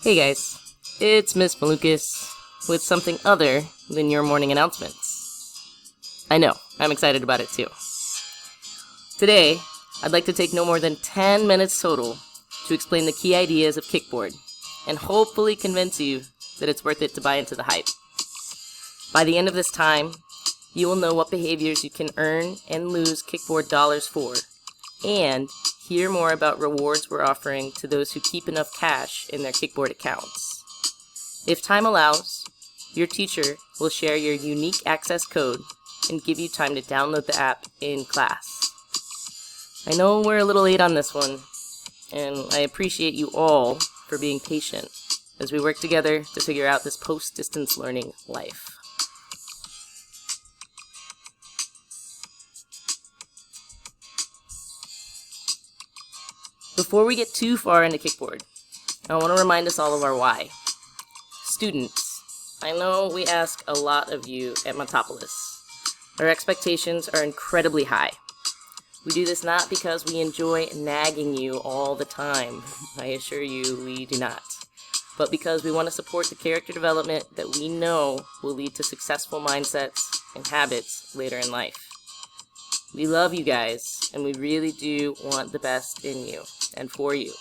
Hey guys, it's Miss Malukas with something other than your morning announcements. I know, I'm excited about it too. Today, I'd like to take no more than 10 minutes total to explain the key ideas of Kickboard and hopefully convince you that it's worth it to buy into the hype. By the end of this time, you will know what behaviors you can earn and lose Kickboard dollars for, and hear more about rewards we're offering to those who keep enough cash in their Kickboard accounts. If time allows, your teacher will share your unique access code and give you time to download the app in class. I know we're a little late on this one, and I appreciate you all for being patient as we work together to figure out this post-distance learning life. Before we get too far into Kickboard, I want to remind us all of our why. Students, I know we ask a lot of you at Montopolis. Our expectations are incredibly high. We do this not because we enjoy nagging you all the time. I assure you we do not. But because we want to support the character development that we know will lead to successful mindsets and habits later in life. We love you guys, and we really do want the best in you and for you.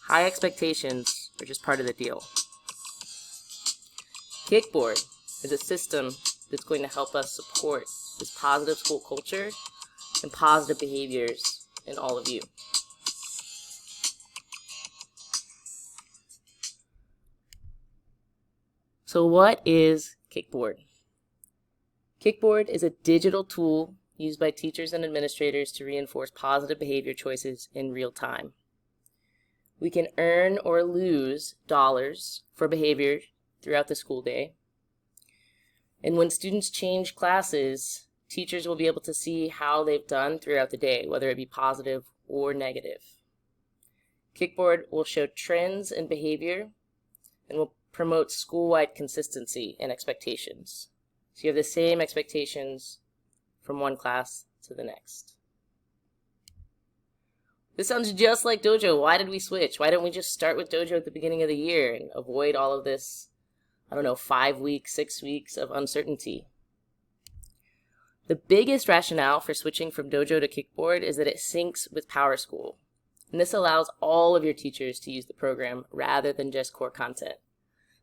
High expectations are just part of the deal. Kickboard is a system that's going to help us support this positive school culture and positive behaviors in all of you. So what is Kickboard? Kickboard is a digital tool used by teachers and administrators to reinforce positive behavior choices in real time. We can earn or lose dollars for behavior throughout the school day. And when students change classes, teachers will be able to see how they've done throughout the day, whether it be positive or negative. Kickboard will show trends in behavior and will promote school-wide consistency and expectations. So you have the same expectations from one class to the next. This sounds just like Dojo. Why did we switch? Why didn't we just start with Dojo at the beginning of the year and avoid all of this, 5 weeks, 6 weeks of uncertainty? The biggest rationale for switching from Dojo to Kickboard is that it syncs with PowerSchool. And this allows all of your teachers to use the program rather than just core content.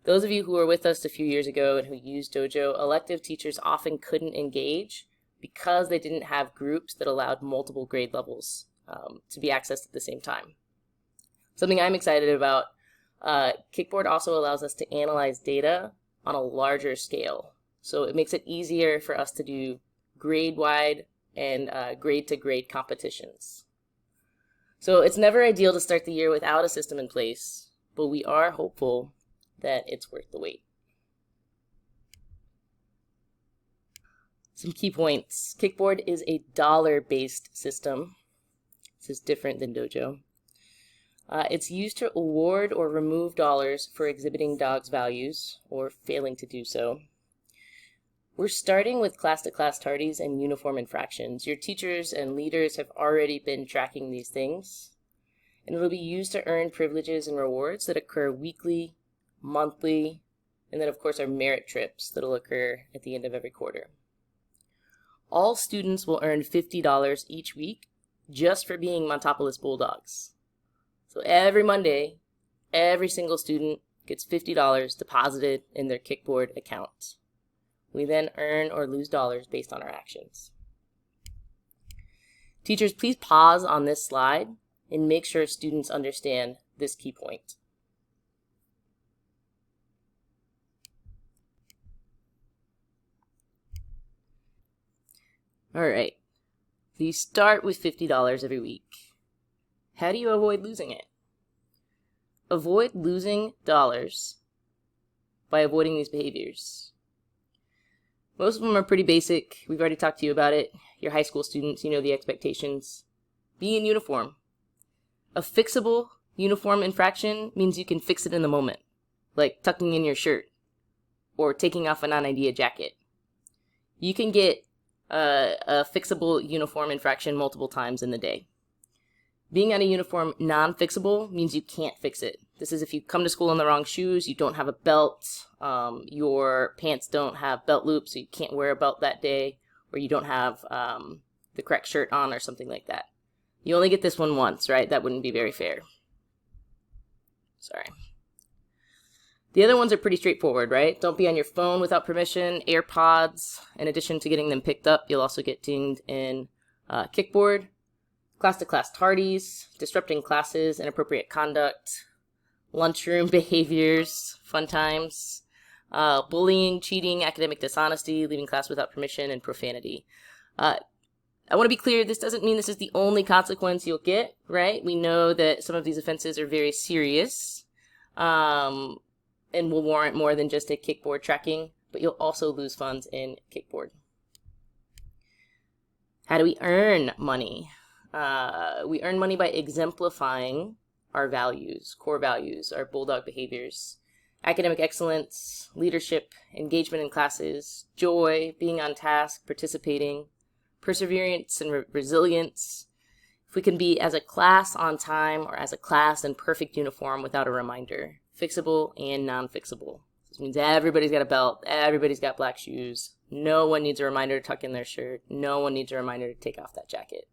Those of you who were with us a few years ago and who used Dojo, elective teachers often couldn't engage because they didn't have groups that allowed multiple grade levels to be accessed at the same time. Something I'm excited about, Kickboard also allows us to analyze data on a larger scale. So it makes it easier for us to do grade-wide and grade-to-grade competitions. So it's never ideal to start the year without a system in place, but we are hopeful that it's worth the wait. Some key points. Kickboard is a dollar-based system. This is different than Dojo. It's used to award or remove dollars for exhibiting dogs' values or failing to do so. We're starting with class-to-class tardies and uniform infractions. Your teachers and leaders have already been tracking these things, and it'll be used to earn privileges and rewards that occur weekly, monthly, and then of course our merit trips that'll occur at the end of every quarter. All students will earn $50 each week just for being Montopolis Bulldogs. So every Monday, every single student gets $50 deposited in their Kickboard account. We then earn or lose dollars based on our actions. Teachers, please pause on this slide and make sure students understand this key point. All right, so you start with $50 every week. How do you avoid losing it? Avoid losing dollars by avoiding these behaviors. Most of them are pretty basic. We've already talked to you about it. You're high school students, you know the expectations. Be in uniform. A fixable uniform infraction means you can fix it in the moment, like tucking in your shirt or taking off a non-idea jacket. You can get a fixable uniform infraction multiple times in the day. Being on a uniform non-fixable means you can't fix it. This is if you come to school in the wrong shoes, you don't have a belt, your pants don't have belt loops, so you can't wear a belt that day, or you don't have the correct shirt on or something like that. You only get this one once, right? That wouldn't be very fair. Sorry. The other ones are pretty straightforward, right? Don't be on your phone without permission, AirPods. In addition to getting them picked up, you'll also get dinged in Kickboard. Class-to-class tardies, disrupting classes, inappropriate conduct, lunchroom behaviors, fun times, bullying, cheating, academic dishonesty, leaving class without permission, and profanity. I want to be clear, this doesn't mean this is the only consequence you'll get, right? We know that some of these offenses are very serious and will warrant more than just a Kickboard tracking, but you'll also lose funds in Kickboard. How do we earn money? We earn money by exemplifying our values, core values, our bulldog behaviors, academic excellence, leadership, engagement in classes, joy, being on task, participating, perseverance and resilience. If we can be as a class on time or as a class in perfect uniform without a reminder, fixable and non-fixable. This means everybody's got a belt, everybody's got black shoes, no one needs a reminder to tuck in their shirt, no one needs a reminder to take off that jacket.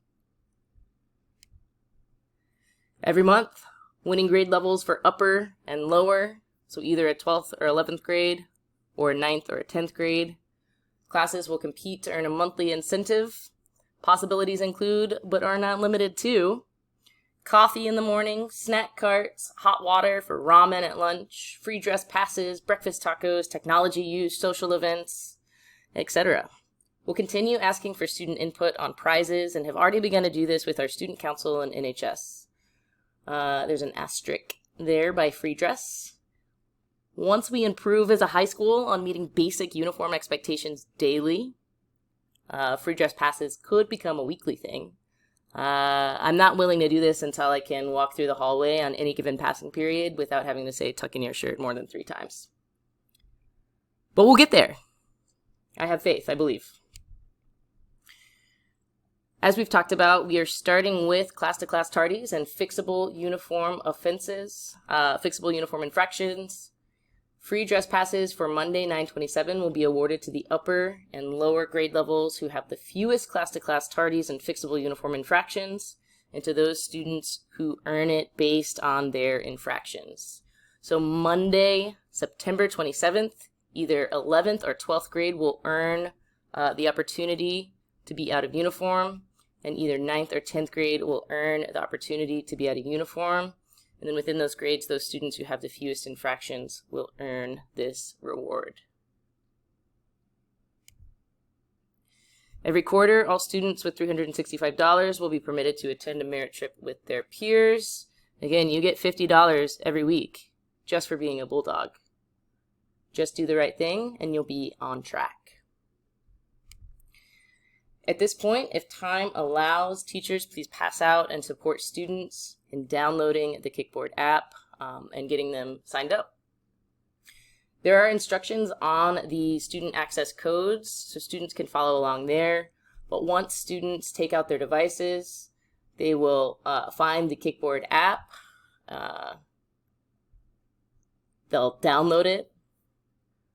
Every month, winning grade levels for upper and lower, so either a 12th or 11th grade, or a 9th or a 10th grade. Classes will compete to earn a monthly incentive. Possibilities include, but are not limited to, coffee in the morning, snack carts, hot water for ramen at lunch, free dress passes, breakfast tacos, technology use, social events, etc. We'll continue asking for student input on prizes and have already begun to do this with our student council and NHS. There's an asterisk there by free dress. Once we improve as a high school on meeting basic uniform expectations daily, free dress passes could become a weekly thing. I'm not willing to do this until I can walk through the hallway on any given passing period without having to say tuck in your shirt more than 3 times. But we'll get there. I have faith, I believe. As we've talked about, we are starting with class-to-class tardies and fixable uniform offenses, fixable uniform infractions. Free dress passes for Monday, 9/27 will be awarded to the upper and lower grade levels who have the fewest class-to-class tardies and fixable uniform infractions, and to those students who earn it based on their infractions. So Monday, September 27th, either 11th or 12th grade will earn the opportunity to be out of uniform, and either 9th or 10th grade will earn the opportunity to be out of uniform. And then within those grades, those students who have the fewest infractions will earn this reward. Every quarter, all students with $365 will be permitted to attend a merit trip with their peers. Again, you get $50 every week just for being a bulldog. Just do the right thing and you'll be on track. At this point, if time allows, teachers, please pass out and support students in downloading the Kickboard app and getting them signed up. There are instructions on the student access codes, so students can follow along there. But once students take out their devices, they will find the Kickboard app. They'll download it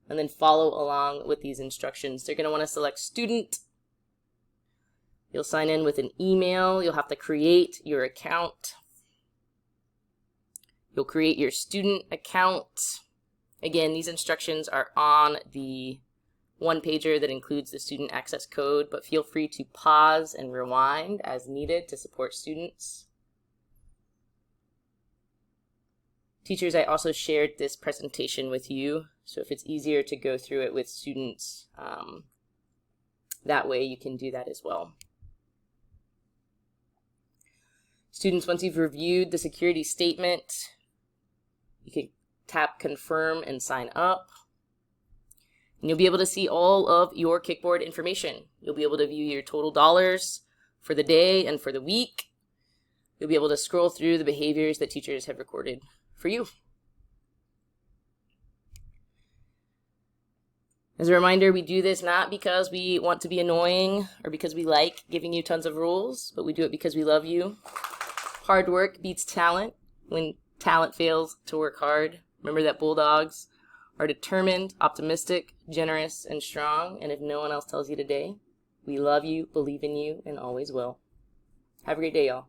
and then follow along with these instructions. They're going to want to select student. You'll sign in with an email. You'll have to create your account. You'll create your student account. Again, these instructions are on the one-pager that includes the student access code, but feel free to pause and rewind as needed to support students. Teachers, I also shared this presentation with you, so if it's easier to go through it with students, that way you can do that as well. Students, once you've reviewed the security statement, you can tap confirm and sign up. And you'll be able to see all of your Kickboard information. You'll be able to view your total dollars for the day and for the week. You'll be able to scroll through the behaviors that teachers have recorded for you. As a reminder, we do this not because we want to be annoying or because we like giving you tons of rules, but we do it because we love you. Hard work beats talent. When talent fails to work hard. Remember that bulldogs are determined, optimistic, generous, and strong. And if no one else tells you today, we love you, believe in you, and always will. Have a great day, y'all.